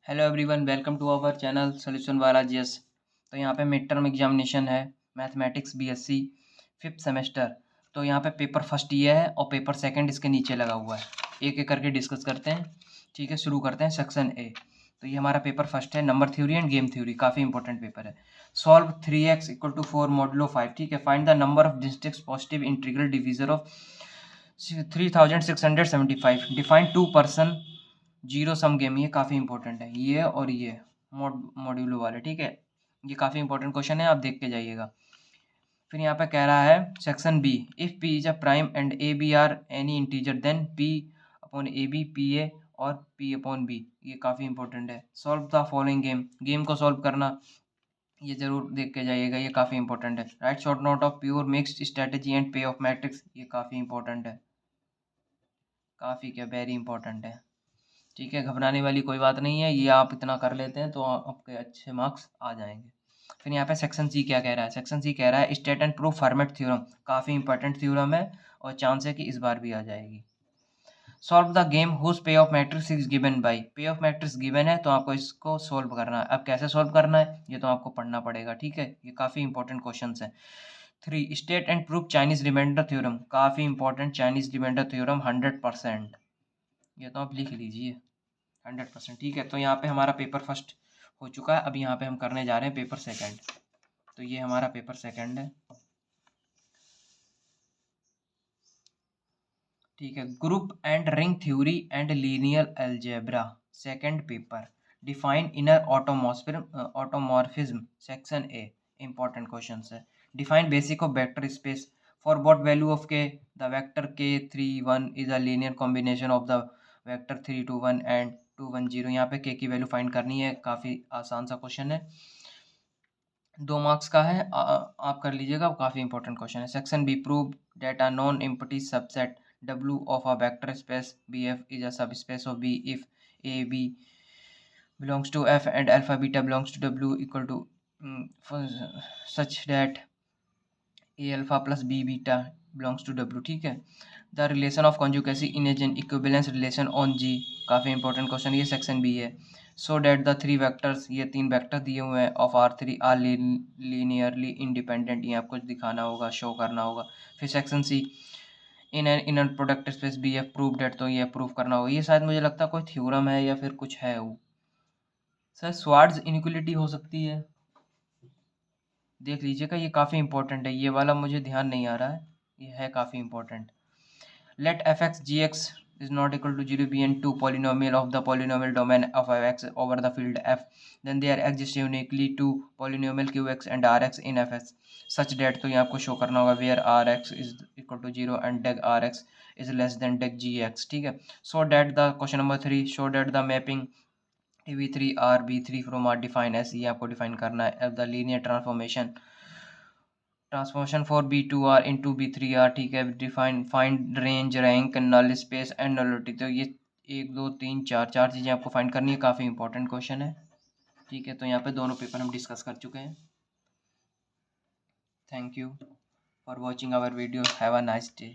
Hello everyone, welcome to our channel solution वाला GS. तो यहाँ पे मिड टर्म एग्जामिनेशन है मैथमेटिक्स बीएससी 5th सेमेस्टर। तो यहाँ पे पेपर फर्स्ट ये है और पेपर सेकंड इसके नीचे लगा हुआ है। एक एक करके डिस्कस करते हैं। ठीक है, शुरू करते हैं सेक्शन ए। तो ये हमारा पेपर फर्स्ट है, number theory and game theory, काफ़ी इंपॉर्टेंट पेपर है। Solve 3x equal to 4 modulo 5। ठीक है, find the number of district positive integral divisor of 3675। Define two person zero sum game. ये काफ़ी इंपॉर्टेंट है, ये और ये मॉड्यूलो वाले। ठीक है, ये काफ़ी इंपॉर्टेंट क्वेश्चन है, आप देख के जाइएगा। फिर यहाँ पे कह रहा है section B, if P is a prime and A B are any integer then P upon A B P A और पी अपॉन बी। ये काफ़ी इंपॉर्टेंट है। Solve the following game, game को सॉल्व करना, ये जरूर देख के जाइएगा, ये काफ़ी इंपॉर्टेंट है। Right short note of pure mixed strategy and पे ऑफ मैट्रिक्स, ये काफ़ी इंपॉर्टेंट है, काफ़ी क्या वेरी इंपॉर्टेंट है। ठीक है, घबराने वाली कोई बात नहीं है, ये आप इतना कर लेते हैं तो आपके अच्छे मार्क्स आ जाएंगे। फिर यहाँ पे सेक्शन सी क्या कह रहा है, सेक्शन सी कह रहा है state and proof format theorem, काफ़ी इंपॉर्टेंट थ्योरम है और चांस है कि इस बार भी आ जाएगी। सॉल्व द गेम हुज पे of matrix is given by, पे ऑफ मैट्रिक्स गिवन है तो आपको इसको सॉल्व करना है। अब कैसे सॉल्व करना है ये तो आपको पढ़ना पड़ेगा। ठीक है, ये काफ़ी इंपॉर्टेंट क्वेश्चन है। 3 state and proof Chinese reminder theorem, काफ़ी इंपॉर्टेंट चाइनीज रिमाइंडर थ्योरम 100%, ये तो आप लिख लीजिए 100%। ठीक है, तो यहाँ पे हमारा पेपर फर्स्ट हो चुका है। अब यहाँ पे हम करने जा रहे हैं पेपर सेकंड। तो ये हमारा पेपर सेकंड है। ठीक है, group and ring theory and linear algebra, second paper. Define inner automorphism, section A, important question है। Define basic of vector space for what value of K the vector K 3 1 is a linear combination of the vector 3 2 1 and 2 1 0। यहाँ पे के की value find करनी है, काफ़ी आसान सा क्वेश्चन है, 2 मार्क्स का है। आप कर लीजिएगा, काफ़ी इंपॉर्टेंट क्वेश्चन है। Section B, prove that non empty subset W of a vector space BF is a subspace of B if A B belongs to F and alpha beta belongs to W equal to such that A alpha plus B beta belongs to W। ठीक है, the relation of conjugacy in as an equivalence relation on G, काफ़ी important question, ये section B है। So that the 3 vectors, ये 3 vector दिए हुए हैं, of R3 are linearly independent, ये आपको दिखाना होगा, शो करना होगा। फिर section C, in an inner product space B F prove that, तो ये प्रूव करना होगा। ये शायद मुझे लगता है कोई थ्योरम है या फिर कुछ है वो, सर स्वार्ट्ज इनइक्वलिटी हो सकती है, देख लीजिएगा, ये काफ़ी इंपॉर्टेंट है। ये वाला मुझे ध्यान नहीं आ रहा है, ये है काफ़ी important. Let fx gx is not equal to 0 be n two polynomial of the polynomial domain of f(x) over the field f, then there exist uniquely two polynomial qx and rx in fs such that, तो ये आपको show करना होगा where rx is equal to 0 and deg rx is less than deg gx। ठीक है, so that the question number 3, show that the mapping v3 r b3 from r define as, ये आपको define करना है। अब the linear transformation for B2R into B3R। ठीक है, define find range rank null space and nullity, तो ये 1 2 3 4 चीज़ें आपको फाइंड करनी है, काफ़ी इंपॉर्टेंट क्वेश्चन है। ठीक है, तो यहाँ पे दोनों पेपर हम डिस्कस कर चुके हैं। Thank you for watching our video, have a nice day.